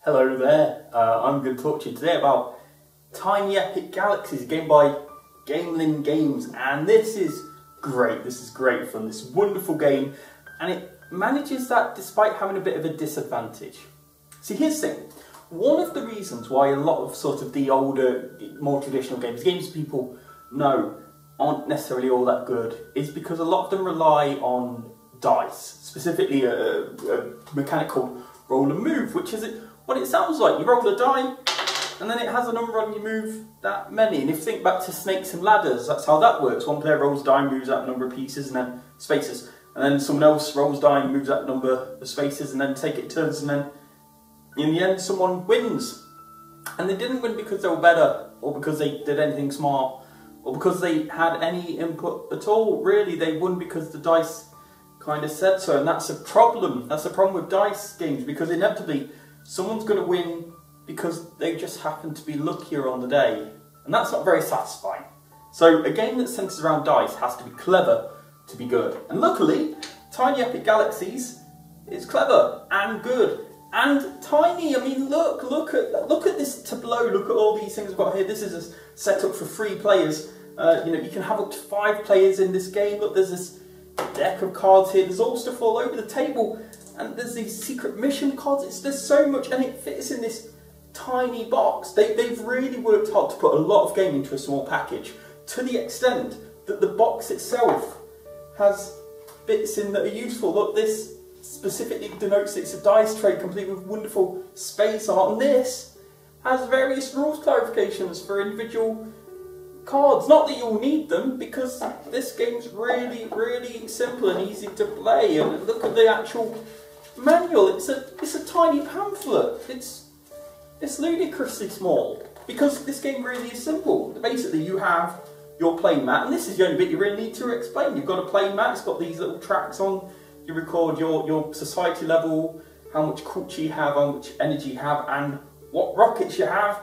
Hello there, I'm going to talk to you today about Tiny Epic Galaxies, a game by Gamelin Games, and this is great fun, this wonderful game, and it manages that despite having a bit of a disadvantage. See, here's the thing, one of the reasons why a lot of sort of the older, more traditional games people know aren't necessarily all that good, is because a lot of them rely on dice, specifically a mechanic called roll and move, which is what it sounds like. You roll a die, and then it has a number on you move that many. And if you think back to Snakes and Ladders, that's how that works. One player rolls a die, moves out a number of pieces, and then spaces. And then someone else rolls a die and moves out a number of spaces, and then take it turns, and then in the end someone wins. And they didn't win because they were better, or because they did anything smart, or because they had any input at all. Really, they won because the dice kind of said so, and that's a problem. That's a problem with dice games, because inevitably someone's going to win because they just happen to be luckier on the day, and that's not very satisfying. So a game that centres around dice has to be clever to be good, and luckily Tiny Epic Galaxies is clever and good and tiny. I mean, look at this tableau. Look at all these things I've got here. This is a setup for 3 players. You can have up to 5 players in this game. Look, there's this deck of cards here. There's all stuff all over the table. And there's these secret mission cards. There's so much, and it fits in this tiny box. They've really worked hard to put a lot of game into a small package, to the extent that the box itself has bits in that are useful. Look, this specifically denotes it's a dice tray complete with wonderful space art, and this has various rules clarifications for individual cards. Not that you'll need them, because this game's really simple and easy to play. And look at the actual manual. It's a tiny pamphlet. It's ludicrously small, because this game really is simple. Basically, you have your playing mat, and this is the only bit you really need to explain. You've got a playing mat. It's got these little tracks on. You record your society level, how much culture you have, how much energy you have, and what rockets you have.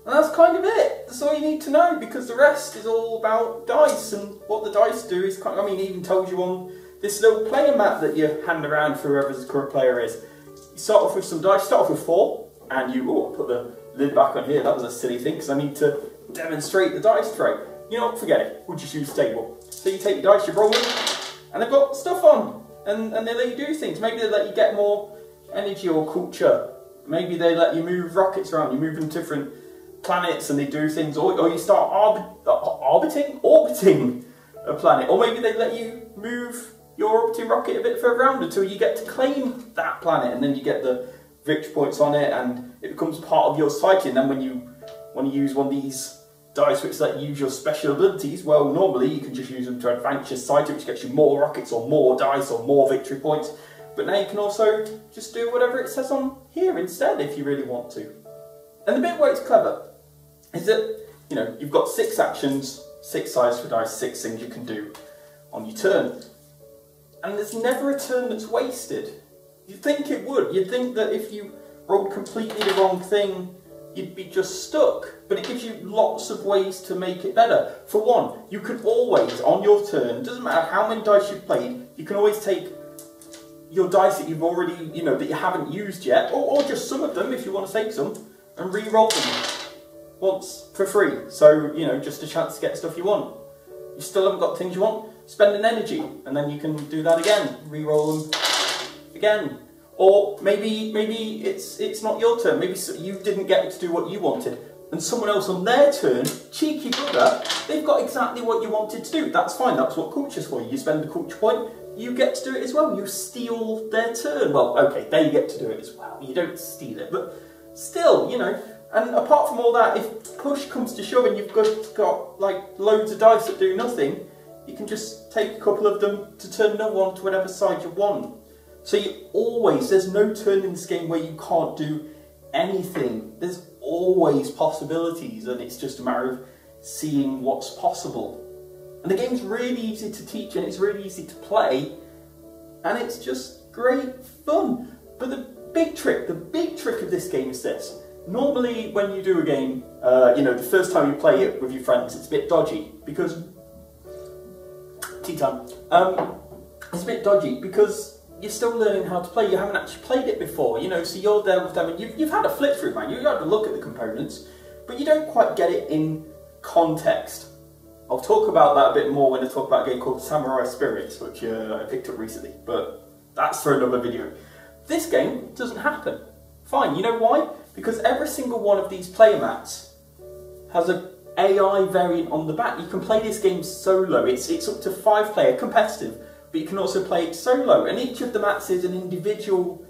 And that's kind of it. That's all you need to know, because the rest is all about dice, and what the dice do is kind of, I mean, it even tells you on this little player map that you hand around for whoever's current player is. You start off with some dice, start off with 4, and you put the lid back on here. That was a silly thing, because I need to demonstrate the dice tray. You know what, forget it, we'll just use table. So you take your dice, you roll them, and they've got stuff on, and they let you do things. Maybe they let you get more energy or culture. Maybe they let you move rockets around, you move them to different planets and they do things, or you start orbiting a planet, or maybe they let you move your orbiting rocket a bit further around until you get to claim that planet, and then you get the victory points on it, and it becomes part of your society. And then when you want to use one of these dice which let you use your special abilities, well, normally you can just use them to advance your society, which gets you more rockets or more dice or more victory points. But now you can also just do whatever it says on here instead, if you really want to. And the bit where it's clever is that, you know, you've got 6 actions, 6 sides for dice, 6 things you can do on your turn. And there's never a turn that's wasted. You'd think it would. You'd think that if you rolled completely the wrong thing, you'd be just stuck. But it gives you lots of ways to make it better. For one, you can always, on your turn, doesn't matter how many dice you've played, you can always take your dice that you've already, that you haven't used yet, or just some of them if you want to take some, and re-roll them once for free. So, just a chance to get stuff you want. You still haven't got things you want, spend an energy, and then you can do that again, re-roll them again. Or maybe it's not your turn, maybe you didn't get to do what you wanted, and someone else on their turn, cheeky bugger, they've got exactly what you wanted to do. That's fine, that's what culture's for. You spend a culture point, you get to do it as well. You steal their turn. Well, okay, they get to do it as well. You don't steal it, but still, And apart from all that, if push comes to shove and you've got like loads of dice that do nothing, you can just take a couple of them to turn another one to whatever side you want. So there's no turn in this game where you can't do anything. There's always possibilities, and it's just a matter of seeing what's possible. And the game's really easy to teach, and it's really easy to play, and it's just great fun. But the big trick of this game is this. Normally, when you do a game, the first time you play it with your friends, it's a bit dodgy, because... Tea time. It's a bit dodgy, because you're still learning how to play. You haven't actually played it before, you know, so you're there with them and you've had a flip through, man. You've had a look at the components, but you don't quite get it in context. I'll talk about that a bit more when I talk about a game called Samurai Spirits, which I picked up recently, but that's for another video. This game doesn't happen. Fine, you know why? Because every single one of these player mats has an AI variant on the back. You can play this game solo. It's up to 5-player competitive, but you can also play it solo. And each of the mats is an individual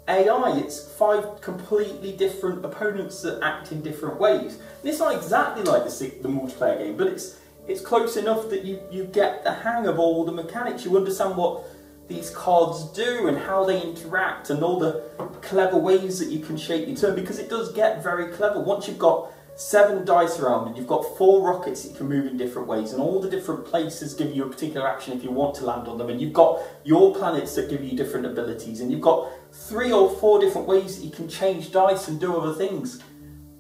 AI. It's 5 completely different opponents that act in different ways. And it's not exactly like the multiplayer game, but it's close enough that you get the hang of all the mechanics. You understand what these cards do and how they interact and all the clever ways that you can shape your turn, because it does get very clever. Once you've got 7 dice around and you've got 4 rockets that you can move in different ways, and all the different places give you a particular action if you want to land on them, and you've got your planets that give you different abilities, and you've got 3 or 4 different ways that you can change dice and do other things.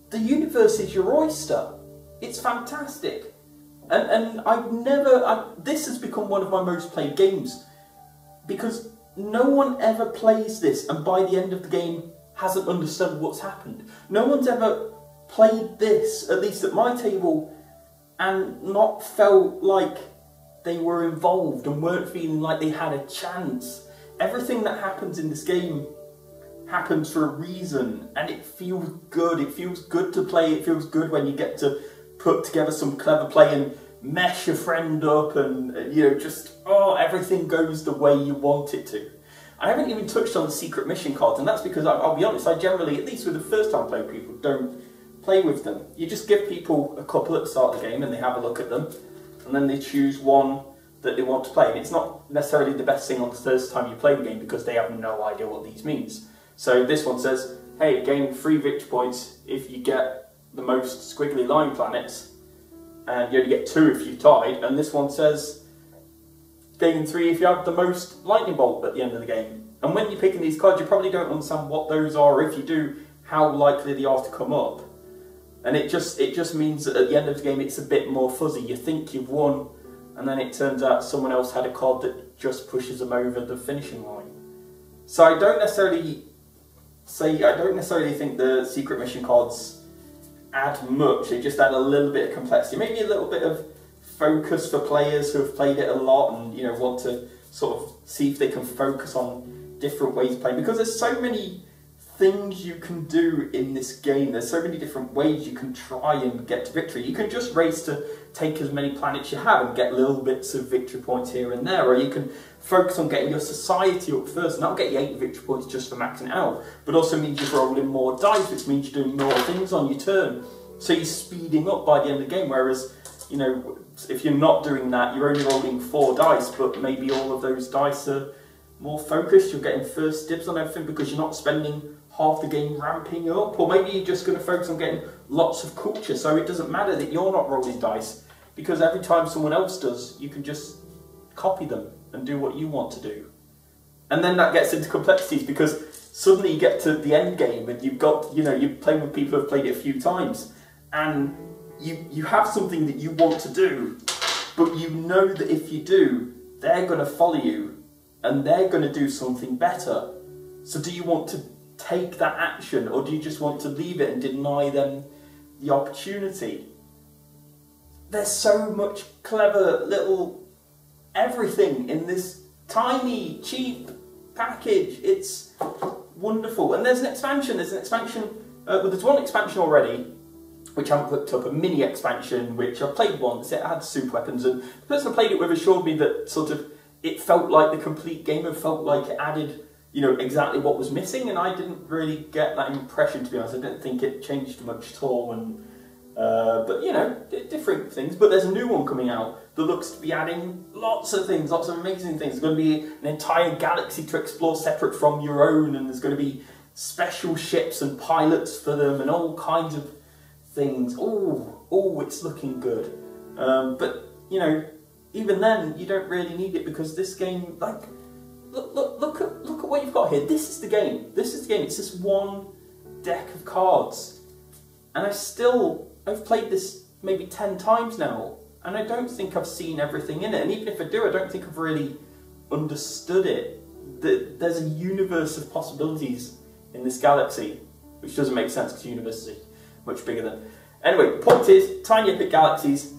The universe is your oyster. It's fantastic. And this has become one of my most played games, because no one ever plays this and by the end of the game hasn't understood what's happened. No one's ever played this, at least at my table, and not felt like they were involved and weren't feeling like they had a chance. Everything that happens in this game happens for a reason, and it feels good. It feels good to play. It feels good when you get to put together some clever play and mesh your friend up, and you know, just everything goes the way you want it to. I haven't even touched on the secret mission cards, and that's because I'll be honest, I generally, at least with the first time playing people, don't play with them. You just give people a couple at the start of the game and they have a look at them, and then they choose one that they want to play. And it's not necessarily the best thing on the first time you play the game because they have no idea what these means. So this one says, hey, gain 3 victory points if you get the most squiggly line planets, and you only get 2 if you tied. And this one says, gain 3 if you have the most lightning bolt at the end of the game. And when you're picking these cards, you probably don't understand what those are, or if you do, how likely they are to come up. And it just means that at the end of the game it's a bit more fuzzy. You think you've won, and then it turns out someone else had a card that just pushes them over the finishing line. So I don't necessarily think the secret mission cards add much. They just add a little bit of complexity, maybe a little bit of focus for players who have played it a lot and, you know, want to sort of see if they can focus on different ways of playing, because there's so many things you can do in this game. There's so many different ways you can try and get to victory. You can just race to take as many planets you have and get little bits of victory points here and there, or you can focus on getting your society up first, and that'll get you 8 victory points just for maxing it out, but also means you're rolling more dice, which means you're doing more things on your turn, so you're speeding up by the end of the game. Whereas, you know, if you're not doing that, you're only rolling 4 dice, but maybe all of those dice are more focused. You're getting first dibs on everything because you're not spending half the game ramping up, or maybe you're just going to focus on getting lots of culture, so it doesn't matter that you're not rolling dice, because every time someone else does, you can just copy them and do what you want to do. And then that gets into complexities, because suddenly you get to the end game and you've got, you know, you're playing with people who have played it a few times, and you have something that you want to do, but you know that if you do, they're going to follow you and they're going to do something better. So do you want to take that action, or do you just want to leave it and deny them the opportunity? There's so much clever little everything in this tiny, cheap package. It's wonderful. And there's an expansion. There's one expansion already, which I haven't picked up, a mini expansion, which I've played once. It had super weapons, and the person I played it with assured me that sort of it felt like the complete game, and felt like it added, you know, exactly what was missing, and I didn't really get that impression, to be honest. I didn't think it changed much at all, and but you know, different things. But there's a new one coming out that looks to be adding lots of things, lots of amazing things. There's going to be an entire galaxy to explore separate from your own, and there's going to be special ships and pilots for them, and all kinds of things. Oh, it's looking good. But you know, even then, you don't really need it, because this game, like, look at what you've got here. This is the game. This is the game. It's this one deck of cards, and I've played this maybe 10 times now, and I don't think I've seen everything in it. And even if I do, I don't think I've really understood it there's a universe of possibilities in this galaxy, which doesn't make sense because the universe is much bigger than. Anyway, point is, Tiny Epic Galaxies.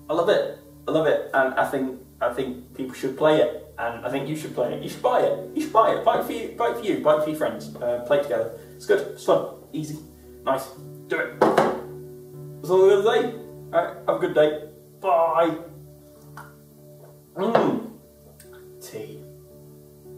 I love it. I love it, and I think people should play it, and I think you should play it. You should buy it. You should buy it. Buy it for you. Buy it for you. Buy it for your friends. Play it together. It's good. It's fun. Easy. Nice. Do it. That's all I'm gonna say. Alright. Have a good day. Bye.